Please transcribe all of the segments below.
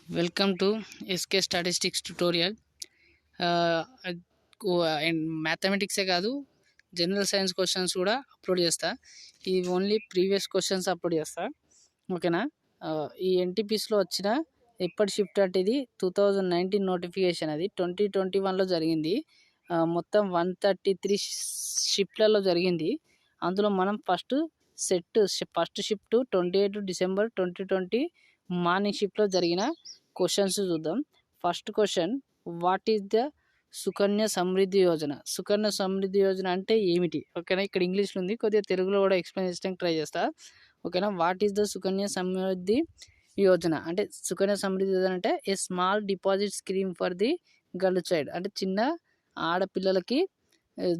Welcome to SK Statistics tutorial. And మ్యాథమెటిక్సే కాదు, general science questions కూడా అప్లోడ్ చేస్తా. ఇది ఓన్లీ ప్రీవియస్ క్వశ్చన్స్ అప్లోడ్ చేస్తా, ఓకేనా. ఈ ఎన్టీపీస్లో వచ్చిన ఎప్పటి షిఫ్ట్ అంటే ఇది 2019 నోటిఫికేషన్, అది 2021లో జరిగింది. మొత్తం 133 షిఫ్ట్లలో జరిగింది. అందులో మనం ఫస్ట్ షిఫ్ట్ 28 డిసెంబర్ 2020 మార్నింగ్ షిఫ్ట్లో జరిగిన క్వశ్చన్స్ చూద్దాం. First question, what is the Sukanya Samriddhi Yojana? Sukanya Samriddhi Yojana అంటే ఏమిటి? ఓకేనా, ఇక్కడ ఇంగ్లీష్లో ఉంది, కొద్దిగా తెలుగులో కూడా ఎక్స్ప్లెయిన్ చేయడానికి ట్రై చేస్తా. ఓకేనా, what is the Sukanya Samriddhi Yojana అంటే, సుకన్య సమృద్ధి యోజన అంటే a small deposit scheme for the girl child, అంటే చిన్న ఆడపిల్లలకి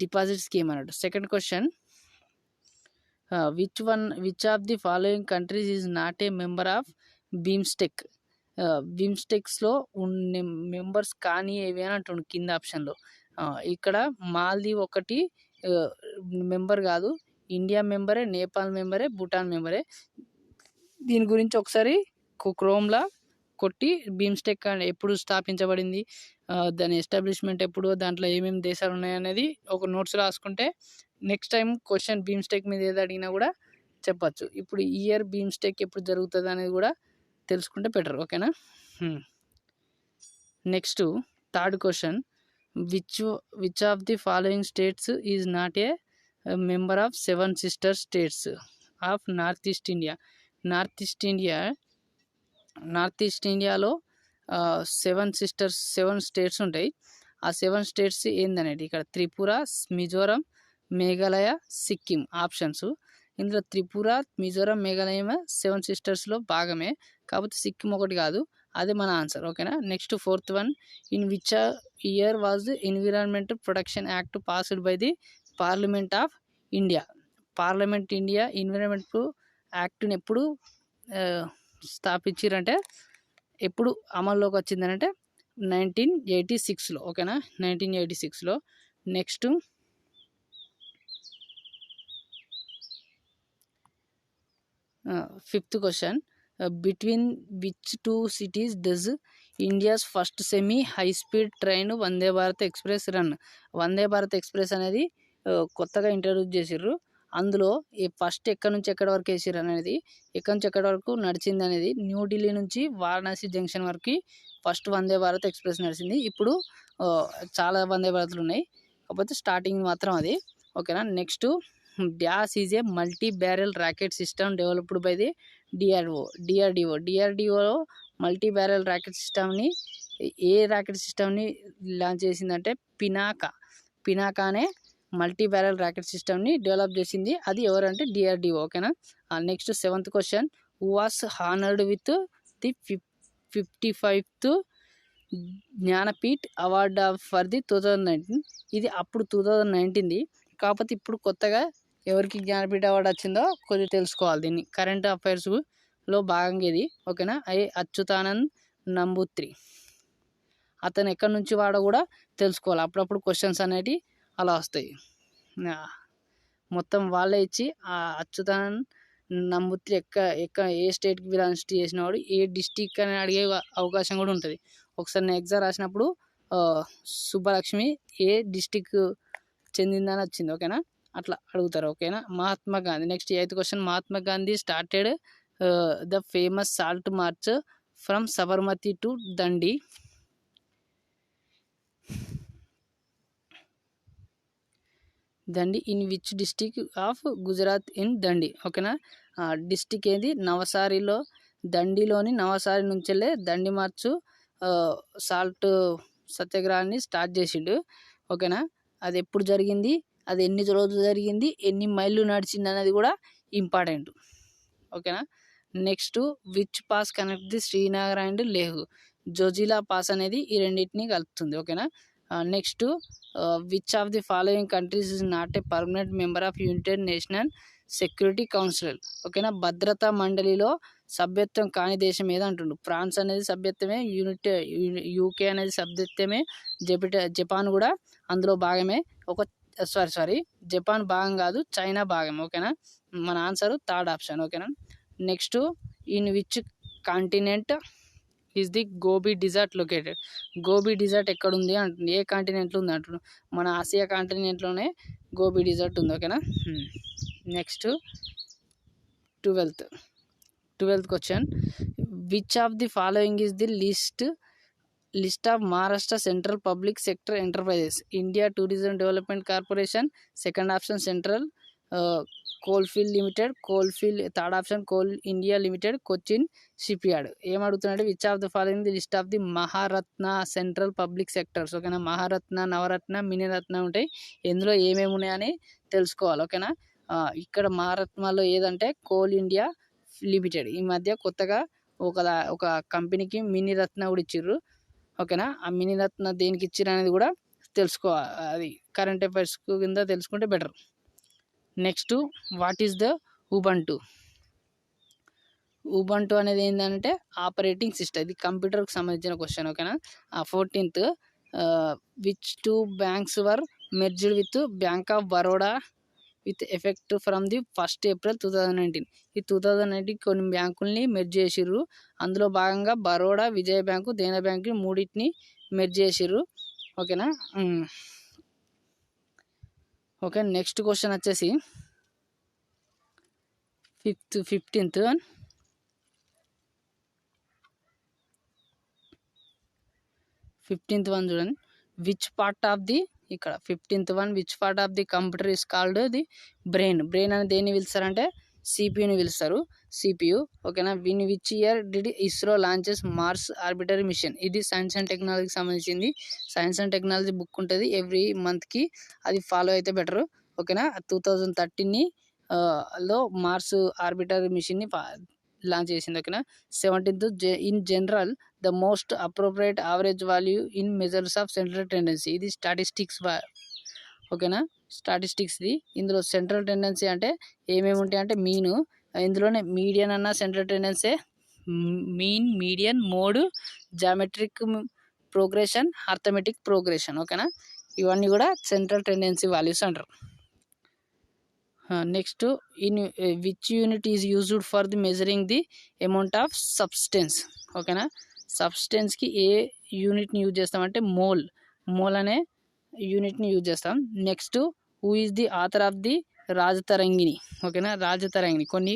డిపాజిట్ స్కీమ్ అన్నట్టు. Second question, which of the following countries is not a member of BIMSTEC? బీమ్స్టెక్స్లో ఉన్న మెంబర్స్ కానీ ఏవి అని అంటుండు కింద ఆప్షన్లో. ఇక్కడ మాల్దీవ్ ఒకటి మెంబర్ కాదు, ఇండియా మెంబరే, నేపాల్ మెంబరే, భూటాన్ మెంబరే. దీని గురించి ఒకసారి క్రోమ్లా కొట్టి బీమ్స్టెక్ ఎప్పుడు స్థాపించబడింది, దాని ఎస్టాబ్లిష్మెంట్ ఎప్పుడు, దాంట్లో ఏమేమి దేశాలు ఉన్నాయనేది ఒక నోట్స్ రాసుకుంటే నెక్స్ట్ టైం క్వశ్చన్ బీమ్స్టెక్ మీద ఏది అడిగినా కూడా చెప్పచ్చు. ఇప్పుడు ఇయర్ బీమ్స్టెక్ ఎప్పుడు జరుగుతుంది అనేది కూడా తెలుసుకుంటే బెటర్, ఓకేనా. Next third question, which of the following states is not a member of 7 sister states of north east India? North east ఇండియాలో 7 స్టేట్స్ ఉంటాయి. ఆ 7 స్టేట్స్ ఏందనేది ఇక్కడ త్రిపుర, మిజోరం, మేఘాలయ, సిక్కిం ఆప్షన్స్. ఇందులో త్రిపుర, మిజోరం, మేఘాలయ 7 సిస్టర్స్లో భాగమే, కాకపోతే సిక్కిం ఒకటి కాదు, అదే మన ఆన్సర్, ఓకేనా. Next fourth one, in which year was the environment protection act passed by the parliament of India? Parliament India environment యాక్ట్ని ఎప్పుడు స్థాపించారంటే, ఎప్పుడు అమల్లోకి వచ్చిందనంటే 1986లో, ఓకేనా, 1986లో. Next fifth question, between which 2 cities does India's first semi high speed train Vande Bharat express run? Vande Bharat express అనేది కొత్తగా ఇంట్రడ్యూస్ చేసిర్రు. అందులో ఫస్ట్ ఎక్కడి నుంచి ఎక్కడి వరకు వేసిర్రు అనేది, ఎక్కడి నుంచి ఎక్కడి వరకు నడిచింది అనేది, న్యూఢిల్లీ నుంచి వారణాసి జంక్షన్ వరకు ఫస్ట్ వందే భారత్ ఎక్స్ప్రెస్ నడిచింది. ఇప్పుడు చాలా వందే భారత్లు ఉన్నాయి, కాకపోతే స్టార్టింగ్ మాత్రం అది, ఓకేనా. Next, dash is a multi barrel rocket system developed by the డిఆర్డిఓలో మల్టీ బ్యారెల్ రాకెట్ సిస్టమ్ని, ఏ రాకెట్ సిస్టమ్ని లాంచ్ చేసిందంటే పినాకా అనే మల్టీ బ్యారెల్ రాకెట్ సిస్టమ్ని డెవలప్ చేసింది. అది ఎవరంటే డిఆర్డిఓ, ఓకేనా. Next seventh question, who was honoured with the 55th Jnanpith award for the 2019? ఇది అప్పుడు 2019ది, కాకపోతే ఇప్పుడు కొత్తగా ఎవరికి జ్ఞానపీఠ అవార్డు వచ్చిందో కొద్దిగా తెలుసుకోవాలి. దీన్ని కరెంట్ అఫైర్స్లో భాగంగా ఇది, ఓకేనా. అచ్యుతానంద్ నంబూత్రి, అతను ఎక్కడి నుంచి వాడో కూడా తెలుసుకోవాలి. అప్పుడప్పుడు క్వశ్చన్స్ అనేవి అలా వస్తాయి. మొత్తం వాళ్ళే ఇచ్చి ఆ అచ్యుతానంద్ నంబూత్రి ఏ స్టేట్కి బిలాంగ్స్ చేసినవాడు, ఏ డిస్టిక్ అని అడిగే అవకాశం కూడా ఉంటుంది. ఒకసారి నేను ఎగ్జామ్ రాసినప్పుడు సుబ్బలక్ష్మి ఏ డిస్టిక్ చెందిందని వచ్చింది, ఓకేనా. అట్లా అడుగుతారు, ఓకేనా. Mahatma Gandhi, next 8th question, Mahatma Gandhi started the famous salt march from Sabarmati to Dandi? In which district of Gujarat in Dandi, ఓకేనా. డిస్టిక్ ఏది? నవసారిలో, దండిలోని నవసారి నుంచెల్లే దండి మార్చు సాల్ట్ సత్యాగ్రహాన్ని స్టార్ట్ చేసిండు, ఓకేనా. అది ఎప్పుడు జరిగింది, అది ఎన్ని రోజులు జరిగింది, ఎన్ని మైళ్ళు నడిచింది అనేది కూడా ఇంపార్టెంట్, ఓకేనా. Next, which pass connect the Srinagar and Leh? Zojila pass అనేది ఈ రెండింటిని కలుపుతుంది, ఓకేనా. Next, which of the following countries is not a permanent member of United national security council? ఓకేనా, భద్రతా మండలిలో సభ్యత్వం కాని దేశం ఏదంటుండు? ఫ్రాన్స్ అనేది సభ్యత్వమే, యూకే అనేది సభ్యత్వమే, జపాన్ కూడా అందులో భాగమే. జపాన్ భాగం కాదు, చైనా భాగం, ఓకేనా. మన ఆన్సర్ థర్డ్ ఆప్షన్, ఓకేనా. Next, in which continent is the Gobi desert located. Gobi desert ఎక్కడ ఉంది అంటుంది, ఏ కాంటినెంట్లో ఉంది అంటున్నాడు. మన ఆసియా కాంటినెంట్లోనే గోబీ డిజర్ట్ ఉంది. ఓకేనా. Next 12th question, which of the following is the list of Maharashtra central public sector enterprises? India tourism development corporation, second option central coalfield limited, third option coal India limited, Cochin shipyard. ఏమడుగుతున్నాడు, which of the following the list of the Maharatna central public sectors. ఓకేనా. మహారత్న, నవరత్న, మినీరత్న ఉంటాయి. ఎందులో ఏమేమి ఉన్నాయని తెలుసుకోవాలి. ఓకేనా. ఇక్కడ మహారత్నాలో ఏదంటే కోల్ ఇండియా లిమిటెడ్. ఈ మధ్య కొత్తగా ఒక కంపెనీకి మినీ రత్న కూడా ఇచ్చిర్రు. ఓకేనా. ఆ మినీ రత్న దేనికి ఇచ్చిర్రు అనేది కూడా తెలుసుకోవాలి. అది కరెంట్ అఫైర్స్ కింద తెలుసుకుంటే better. Next, what is the Ubuntu? Ubuntu అనేది ఏంటంటే ఆపరేటింగ్ సిస్టమ్. ఇది కంప్యూటర్కి సంబంధించిన క్వశ్చన్. ఓకేనా. 14th, which 2 banks were merged with bank of Baroda with effect from the 1st April 2019. ఈ 2019 కొన్ని బ్యాంకుల్ని మెర్జ్ చేసిర్రు. అందులో భాగంగా బరోడా, విజయ బ్యాంకు, దేనా బ్యాంకు మూడింటిని మెర్జ్ చేసిర్రు. ఓకేనా. ఓకే. నెక్స్ట్ క్వశ్చన్ వచ్చేసి 15th వన్ చూడండి. విచ్ పార్ట్ ఆఫ్ ది, ఇక్కడ 15th one, which part of the computer is called the brain. Brain అనేది దేన్ని పిలుస్తారంటే సిపియుని పిలుస్తారు. సిపియు. ఓకేనా. Which year did ISRO launches Mars orbiter mission? ఇది సైన్స్ అండ్ టెక్నాలజీకి సంబంధించింది. సైన్స్ అండ్ టెక్నాలజీ బుక్ ఉంటుంది ఎవ్రీ మంత్కి, అది ఫాలో అయితే బెటర్. ఓకేనా. 2013 లో మార్స్ ఆర్బిటరీ మిషన్ని లాంచ్ చేసింది. ఓకేనా. 17th, in general the most appropriate average value in measures of central tendency. ఇది స్టాటిస్టిక్స్. ఓకేనా. స్టాటిస్టిక్స్ది. ఇందులో సెంట్రల్ టెండెన్సీ అంటే ఏమేమి ఉంటాయి అంటే మీను, ఇందులోనే మీడియన్ అన్న central tendency, mean, median, mode, geometric progression, arithmetic progression. ఓకేనా. ఇవన్నీ కూడా సెంట్రల్ టెండెన్సీ వాల్యూస్ అంటారు. Next, in which unit is used for the measuring the amount of substance? ఓకేనా. సబ్స్టెన్స్కి ఏ యూనిట్ని యూజ్ చేస్తామంటే మోల్ అనే యూనిట్ని యూజ్ చేస్తాం. Next, who is the author of the Rajatarangini? ఓకేనా. రాజతరంగిణి కొన్ని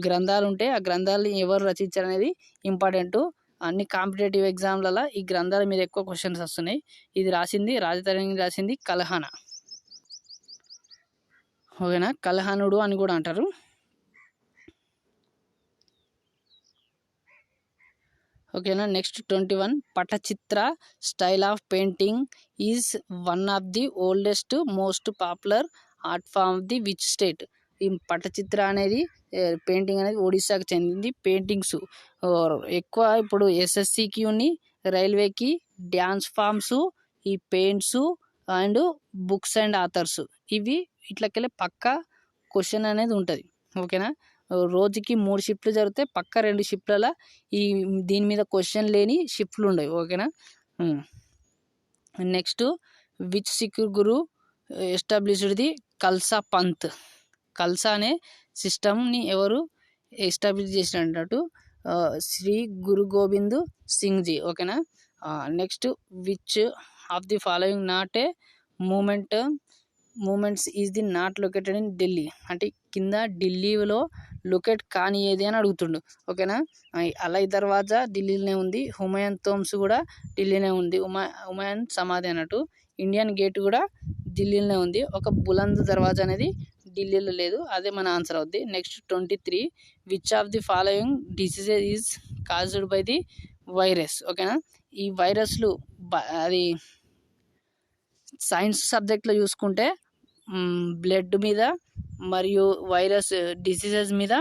గ్రంథాలు ఉంటాయి, ఆ గ్రంథాలని ఎవరు రచించారు అనేది ఇంపార్టెంట్. అన్ని కాంపిటేటివ్ ఎగ్జామ్లలో ఈ గ్రంథాల మీద ఎక్కువ క్వశ్చన్స్ వస్తున్నాయి. ఇది రాసింది రాజతరంగిణి, రాసింది కల్హణ. ఓకేనా. కల్హణుడు అని కూడా అంటారు. ఓకేనా. Next 21, Patachitra style of painting is one of the oldest most popular art form the which state? ఈ పటచిత్ర అనేది పెయింటింగ్ అనేది ఒడిశాకు చెందింది. పెయింటింగ్స్ ఎక్కువ ఇప్పుడు ఎస్ఎస్సికి, రైల్వేకి డ్యాన్స్ ఫామ్స్, ఈ paints and books and authors, ఇవి ఇట్లకెళ్ళి పక్కా క్వశ్చన్ అనేది ఉంటుంది. ఓకేనా. రోజుకి 3 షిఫ్ట్లు జరుగుతాయి. పక్క 2 షిఫ్ట్లలో దీని మీద క్వశ్చన్ లేని షిఫ్ట్లు ఉండవు. ఓకేనా. Next, which Sikh guru established the Khalsa Panth? Khalsa అనే సిస్టమ్ని ఎవరు ఎస్టాబ్లిష్ చేసినట్టు శ్రీ గురు గోబింద్ సింగ్ జీ. ఓకేనా. Next, which of the following not a monuments is the not located in Delhi? అంటే కింద ఢిల్లీలో లొకేట్ కాని ఏది అని అడుగుతుండు. ఓకేనా. అలై దర్వాజా ఢిల్లీలోనే ఉంది. హుమాయూన్ టోంబ్స్ కూడా ఢిల్లీనే ఉంది. హుమాయూన్ సమాధి అన్నట్టు. ఇండియన్ గేట్ కూడా ఢిల్లీలోనే ఉంది. ఒక బులంద్ దర్వాజా అనేది ఢిల్లీలో లేదు. అదే మన ఆన్సర్ అవుద్ది. Next 23, which of the following diseases is caused by the virus? ఓకేనా. ఈ వైరస్లు అది సైన్స్ సబ్జెక్ట్లో చూసుకుంటే బ్లడ్ మీద మరియు వైరస్ డిసీజెస్ మీద,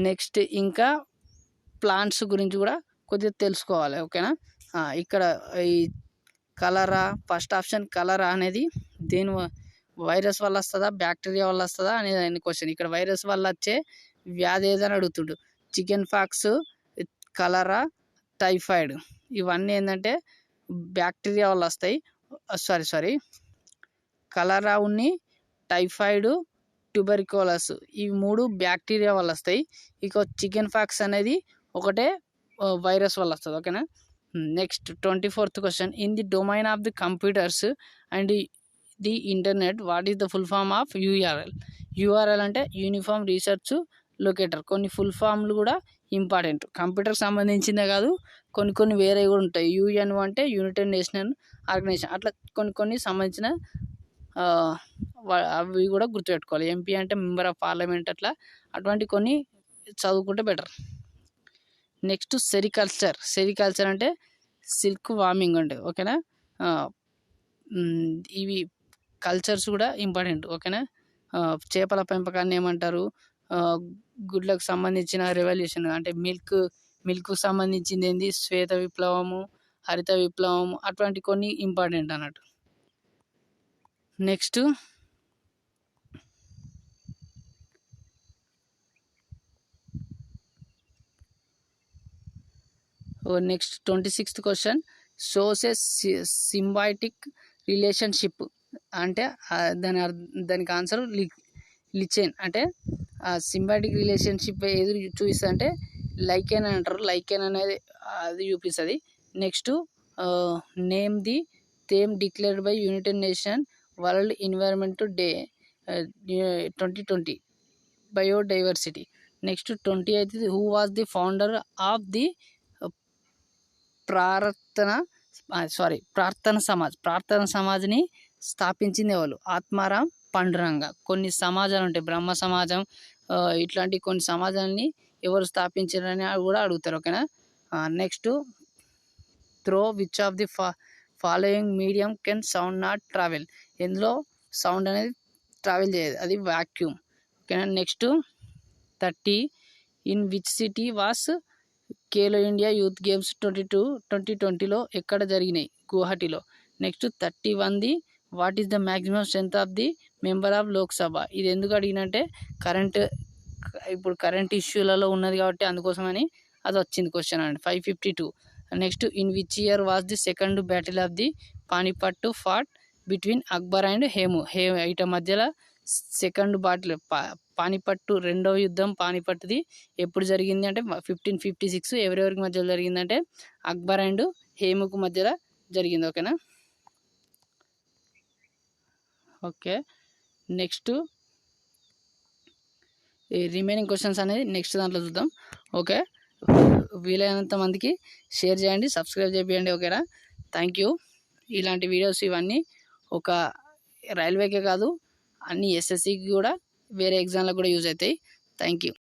నెక్స్ట్ ఇంకా ప్లాంట్స్ గురించి కూడా కొద్దిగా తెలుసుకోవాలి. ఓకేనా. ఇక్కడ ఈ కలరా, ఫస్ట్ ఆప్షన్ కలరా అనేది దేని వైరస్ వల్ల వస్తుందా, బ్యాక్టీరియా వల్ల వస్తుందా అనేది క్వశ్చన్. ఇక్కడ వైరస్ వల్ల వచ్చే వ్యాధి ఏదని అడుగుతుండు. చికెన్ పాక్స్, కలరా, టైఫాయిడ్, ఇవన్నీ ఏంటంటే బ్యాక్టీరియా వల్ల వస్తాయి. సారీ కలరా, టైఫాయిడ్, ట్యూబర్క్యులోసిస్, ఈ 3 బ్యాక్టీరియా వల్ల వస్తాయి. ఇక చికెన్ పాక్స్ అనేది ఒకటే వైరస్ వల్ల వస్తుంది. ఓకేనా. Next 24th question, in the domain of the computers and the internet what is the full form of URL. URL అంటే యూనిఫామ్ రీసెర్చ్ లొకేటర్. కొన్ని ఫుల్ ఫామ్లు కూడా ఇంపార్టెంట్, కంప్యూటర్కి సంబంధించిందే కాదు, కొన్ని వేరే కూడా ఉంటాయి. యూఎన్ అంటే యునైటెడ్ నేషనల్ ఆర్గనైజేషన్, అట్లా కొన్ని సంబంధించిన అవి కూడా గుర్తుపెట్టుకోవాలి. ఎంపీ అంటే మెంబర్ ఆఫ్ పార్లమెంట్, అటువంటి కొన్ని చదువుకుంటే బెటర్. నెక్స్ట్ సెరికల్చర్ అంటే సిల్క్ వార్మింగ్ అంటే, ఓకేనా. ఇవి కల్చర్స్ కూడా ఇంపార్టెంట్, ఓకేనా. చేపల పెంపకాన్ని ఏమంటారు, గుడ్లకు సంబంధించిన రెవల్యూషన్ అంటే మిల్క్ సంబంధించింది ఏంది, శ్వేత విప్లవము, హరిత విప్లవము, అటువంటి కొన్ని ఇంపార్టెంట్ అన్నట్టు. నెక్స్ట్ 26th క్వశ్చన్, షోస్ ఏ సింబయాటిక్ రిలేషన్షిప్ అంటే దానికి ఆన్సర్ లిచెన్. అంటే సింబయాటిక్ రిలేషన్షిప్ ఏది చూపిస్తుంది అంటే లైకెన్ అని అంటారు. లైకెన్ అనేది అది చూపిస్తుంది. Next name the theme declared by United nation world environment day 2020 biodiversity. Next 28th, who was the founder of the ప్రార్థన సమాజ్ని స్థాపించింది ఎవరు, ఆత్మారాం పాండురంగ. కొన్ని సమాజాలు ఉంటాయి, బ్రహ్మ సమాజం, ఇట్లాంటి కొన్ని సమాజాలని ఎవరు స్థాపించారని కూడా అడుగుతారు, ఓకేనా. Next throw which of the following medium can sound not travel. ఎందులో సౌండ్ అనేది ట్రావెల్ చేయదు, అది వాక్యూమ్, ఓకేనా. Next 30, in which city was Khelo India youth games 2020లో ఎక్కడ జరిగినాయి, గువాహటిలో. Next 31, what is the maximum strength of the member of Lok Sabha. ఇది ఎందుకు అడిగినంటే ఇప్పుడు కరెంట్ ఇష్యూలలో ఉన్నది కాబట్టి అందుకోసమని అది వచ్చింది క్వశ్చన్ అండి. 552. Next in which year was the second battle of the Panipat fought between Akbar and ఇట మధ్యలో సెకండ్ బాటిల్ పానిపట్టు రెండవ యుద్ధం పానిపట్టుది ఎప్పుడు జరిగింది అంటే 1556. ఎవరెవరికి మధ్యలో జరిగిందంటే అక్బర్ అండ్ హేముకు మధ్యలో జరిగింది, ఓకేనా. ఓకే, నెక్స్ట్ రిమైనింగ్ క్వశ్చన్స్ అనేది నెక్స్ట్ దాంట్లో చూద్దాం. ఓకే, వీలైనంత మందికి షేర్ చేయండి, సబ్స్క్రైబ్ చేయండి, ఓకేనా. Thank you. ఇలాంటి వీడియోస్ ఇవన్నీ ఒక రైల్వేకే కాదు, అన్ని ఎస్ఎస్సికి కూడా, వేరే ఎగ్జామ్లకు కూడా యూజ్ అవుతాయి. Thank you.